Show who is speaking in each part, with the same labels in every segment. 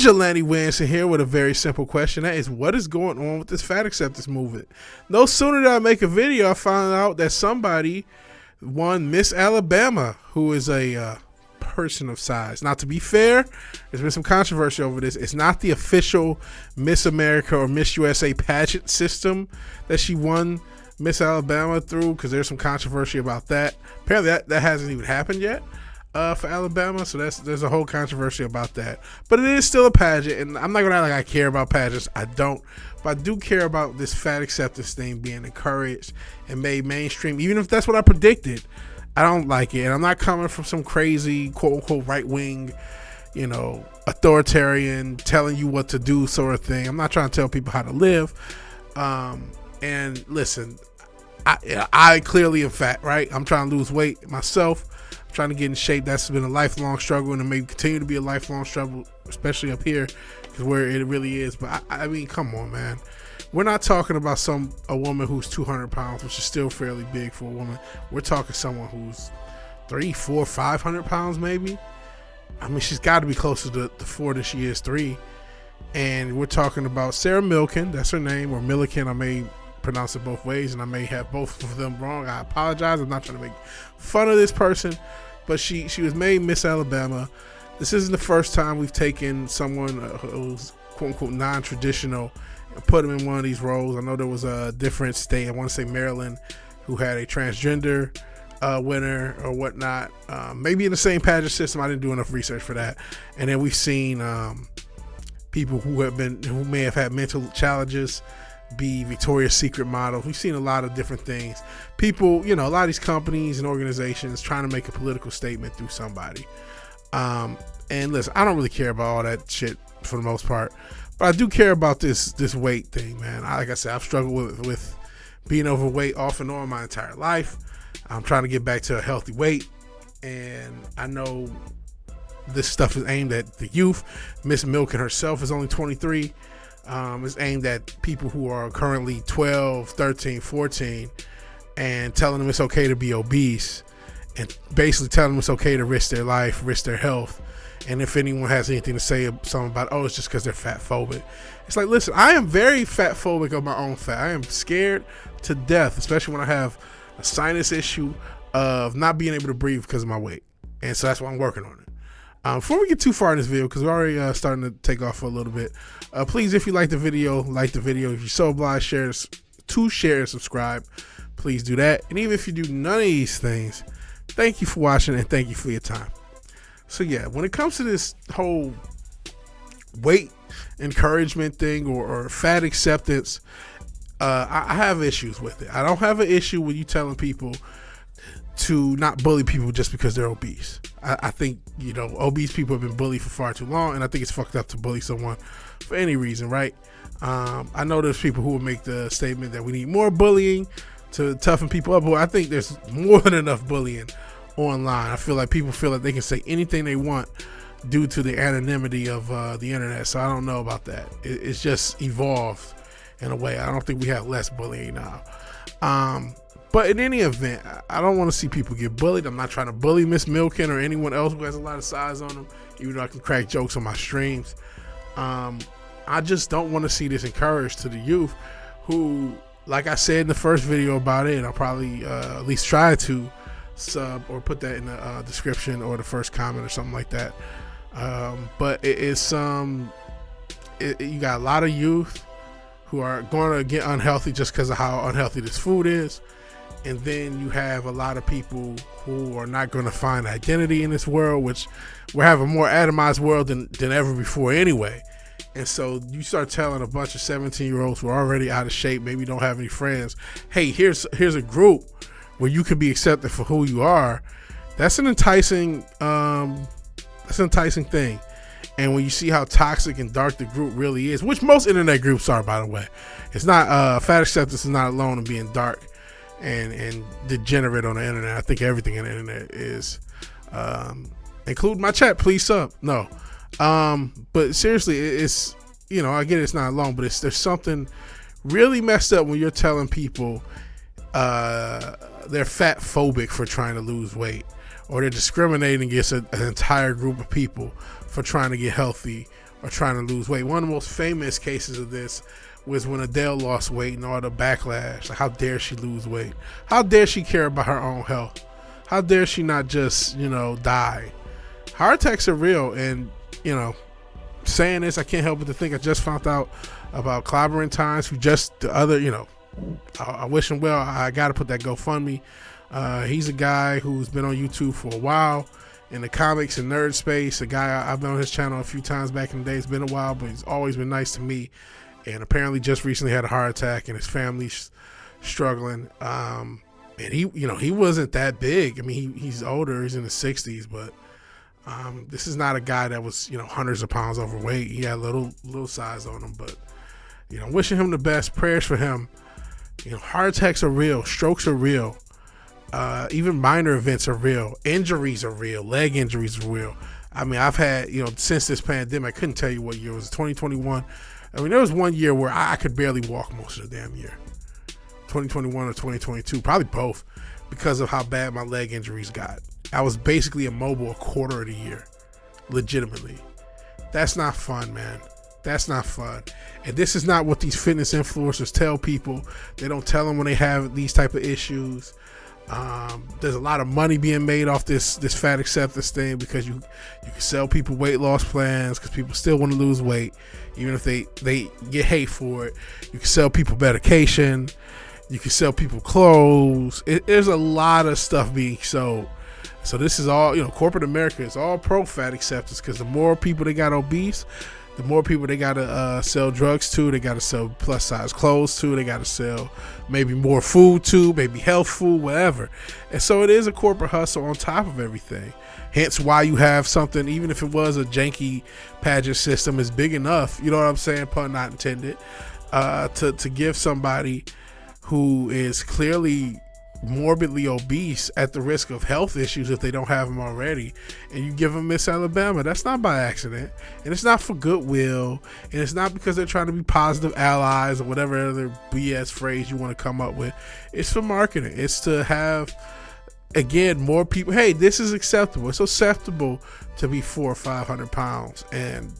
Speaker 1: VigilanteWilliamson here with a very simple question. That is, what is going on with this fat acceptance movement? No sooner did I make a video, I found out that somebody won Miss Alabama, who is a person of size. Now, to be fair, there's been some controversy over this. It's not the official Miss America or Miss USA pageant system that she won Miss Alabama through, because there's some controversy about that. Apparently that hasn't even happened yet for Alabama, so there's a whole controversy about that. But it is still a pageant, and I'm not gonna act like I care about pageants. I don't, but I do care about this fat acceptance thing being encouraged and made mainstream, even if that's what I predicted. I don't like it, and I'm not coming from some crazy quote-unquote right-wing, authoritarian, telling you what to do sort of thing. I'm not trying to tell people how to live. And listen, I clearly am fat, right? I'm trying to lose weight myself. I'm trying to get in shape. That's been a lifelong struggle, and it may continue to be a lifelong struggle, especially up here, because where it really is. But I mean, come on, man. We're not talking about a woman who's 200 pounds, which is still fairly big for a woman. We're talking someone who's 300, 400, 500 pounds maybe. I mean, she's got to be closer to 4 than she is 3. And we're talking about Sarah Milliken. That's her name, or Milliken. I may pronounce it both ways, and I may have both of them wrong. I apologize. I'm not trying to make fun of this person, but she was made Miss Alabama. This isn't the first time we've taken someone who's quote-unquote non-traditional and put them in one of these roles. I know there was a different state, I want to say Maryland, who had a transgender winner or whatnot. Maybe in the same pageant system. I didn't do enough research for that. And then we've seen people who may have had mental challenges be Victoria's Secret models. We've seen a lot of different things. People, a lot of these companies and organizations trying to make a political statement through somebody. And listen, I don't really care about all that shit for the most part, but I do care about this weight thing, man. Like I said, I've struggled with being overweight off and on my entire life. I'm trying to get back to a healthy weight, and I know this stuff is aimed at the youth. Miss Milliken herself is only 23. It's aimed at people who are currently 12, 13, 14, and telling them it's okay to be obese, and basically telling them it's okay to risk their life, risk their health. And if anyone has anything to say something about, it's just because they're fat phobic. It's like, listen, I am very fat phobic of my own fat. I am scared to death, especially when I have a sinus issue of not being able to breathe because of my weight. And so that's why I'm working on it. Before we get too far in this video, because we're already starting to take off for a little bit, please, if you like the video. If you're so obliged, share and subscribe. Please do that. And even if you do none of these things, thank you for watching and thank you for your time. So yeah, when it comes to this whole weight encouragement thing or fat acceptance, I have issues with it. I don't have an issue with you telling people to not bully people just because they're obese. I think, obese people have been bullied for far too long, and I think it's fucked up to bully someone for any reason, right? I know there's people who will make the statement that we need more bullying to toughen people up, but I think there's more than enough bullying online. I feel like people feel like they can say anything they want due to the anonymity of the internet, so I don't know about that. It's just evolved in a way. I don't think we have less bullying now. But in any event, I don't want to see people get bullied. I'm not trying to bully Miss Milliken or anyone else who has a lot of size on them, even though I can crack jokes on my streams. I just don't want to see this encouraged to the youth who, like I said in the first video about it, and I'll probably at least try to sub or put that in the description or the first comment or something like that. But you got a lot of youth who are going to get unhealthy just because of how unhealthy this food is. And then you have a lot of people who are not going to find identity in this world, which we have a more atomized world than ever before anyway. And so you start telling a bunch of 17-year-olds who are already out of shape, maybe don't have any friends, hey, here's a group where you can be accepted for who you are. That's an enticing thing. And when you see how toxic and dark the group really is, which most internet groups are, by the way, it's not fat acceptance is not alone in being dark and degenerate on the internet. I think everything on the internet is, including my chat, please sub. No. But seriously, it's, I get it's not alone, but there's something really messed up when you're telling people they're fat phobic for trying to lose weight, or they're discriminating against an entire group of people for trying to get healthy are trying to lose weight. One of the most famous cases of this was when Adele lost weight and all the backlash. Like, how dare she lose weight? How dare she care about her own health? How dare she not just, die? Heart attacks are real, and, saying this, I can't help but to think I just found out about Clobberin Times, who just the other, I wish him well. I got to put that GoFundMe. He's a guy who's been on YouTube for a while in the comics and nerd space. A guy I've been on his channel a few times back in the day. It's been a while, but he's always been nice to me. And apparently just recently had a heart attack, and his family's struggling. And he wasn't that big. I mean, he's older. He's in his 60s, but this is not a guy that was, hundreds of pounds overweight. He had little size on him, but, wishing him the best. Prayers for him. Heart attacks are real. Strokes are real. Even minor events are real. Injuries are real. Leg injuries are real. I mean, I've had, since this pandemic, I couldn't tell you what year it was. 2021. I mean, there was one year where I could barely walk most of the damn year. 2021 or 2022, probably both, because of how bad my leg injuries got. I was basically immobile a quarter of the year, legitimately. That's not fun, man. That's not fun. And this is not what these fitness influencers tell people. They don't tell them when they have these type of issues. There's a lot of money being made off this fat acceptance thing, because you can sell people weight loss plans, because people still want to lose weight, even if they get hate for it. You can sell people medication. You can sell people clothes. There's a lot of stuff being sold. So this is all, corporate America is all pro fat acceptance, because the more people they got obese, the more people they got to sell drugs to. They got to sell plus size clothes to. They got to sell maybe more food to, maybe health food, whatever. And so it is a corporate hustle on top of everything. Hence why you have something, even if it was a janky pageant system, is big enough, you know what I'm saying, pun not intended, to give somebody who is clearly morbidly obese at the risk of health issues if they don't have them already, and you give them Miss Alabama. That's not by accident, and it's not for goodwill, and it's not because they're trying to be positive allies or whatever other BS phrase you want to come up with. It's for marketing. It's to have, again, more people. Hey, this is acceptable. It's acceptable to be 400 or 500 pounds and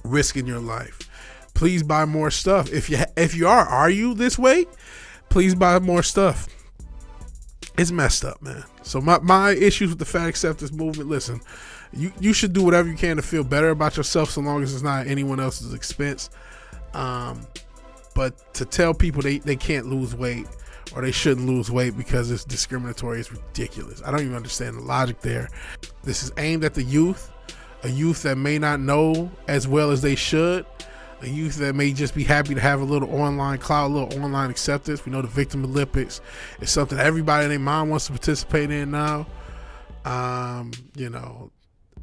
Speaker 1: risking your life. Please buy more stuff. If you are you this weight, please buy more stuff. It's messed up, man. So my issues with the fat acceptance movement, listen, you should do whatever you can to feel better about yourself, so long as it's not at anyone else's expense. But to tell people they can't lose weight or they shouldn't lose weight because it's discriminatory is ridiculous. I don't even understand the logic there. This is aimed at the youth, a youth that may not know as well as they should, a youth that may just be happy to have a little online clout, a little online acceptance. We know the Victim Olympics is something everybody and their mom wants to participate in now.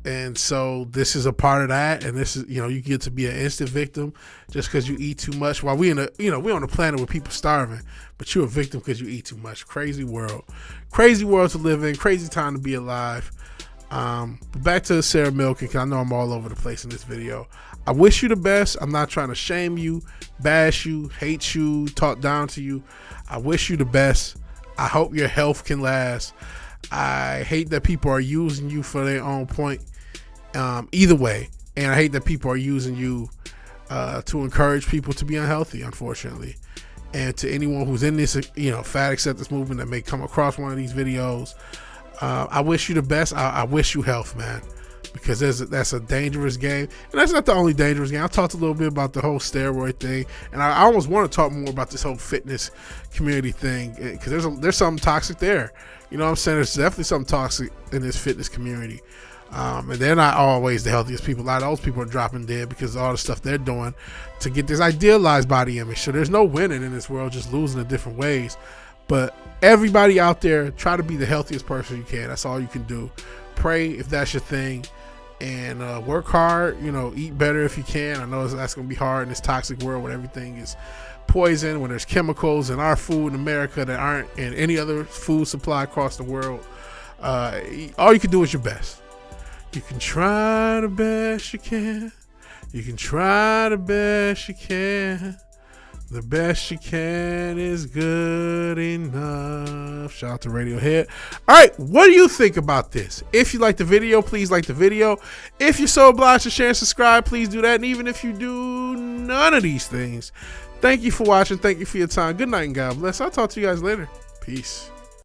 Speaker 1: And so this is a part of that, and this is, you get to be an instant victim just because you eat too much. While we we're on a planet where people starving, but you're a victim because you eat too much. Crazy world to live in, crazy time to be alive. But back to Sarah Milken, because I know I'm all over the place in this video. I wish you the best. I'm not trying to shame you, bash you, hate you, talk down to you. I wish you the best. I hope your health can last. I hate that people are using you for their own point, either way. And I hate that people are using you to encourage people to be unhealthy, unfortunately. And to anyone who's in this, fat acceptance movement that may come across one of these videos, I wish you the best. I wish you health, man, because that's a dangerous game. And that's not the only dangerous game. I talked a little bit about the whole steroid thing, and I almost want to talk more about this whole fitness community thing, because there's something toxic there. You know what I'm saying? There's definitely something toxic in this fitness community. And they're not always the healthiest people. A lot of those people are dropping dead because of all the stuff they're doing to get this idealized body image. So there's no winning in this world, just losing in different ways. But everybody out there, try to be the healthiest person you can. That's all you can do. Pray if that's your thing, and work hard. Eat better if you can. I know that's going to be hard in this toxic world when everything is poison, when there's chemicals in our food in America that aren't in any other food supply across the world. All you can do is your best. You can try the best you can. You can try the best you can. The best you can is good enough. Shout out to Radiohead. All right, what do you think about this? If you like the video, please like the video. If you're so obliged to share and subscribe, please do that. And even if you do none of these things, thank you for watching. Thank you for your time. Good night and God bless. I'll talk to you guys later. Peace.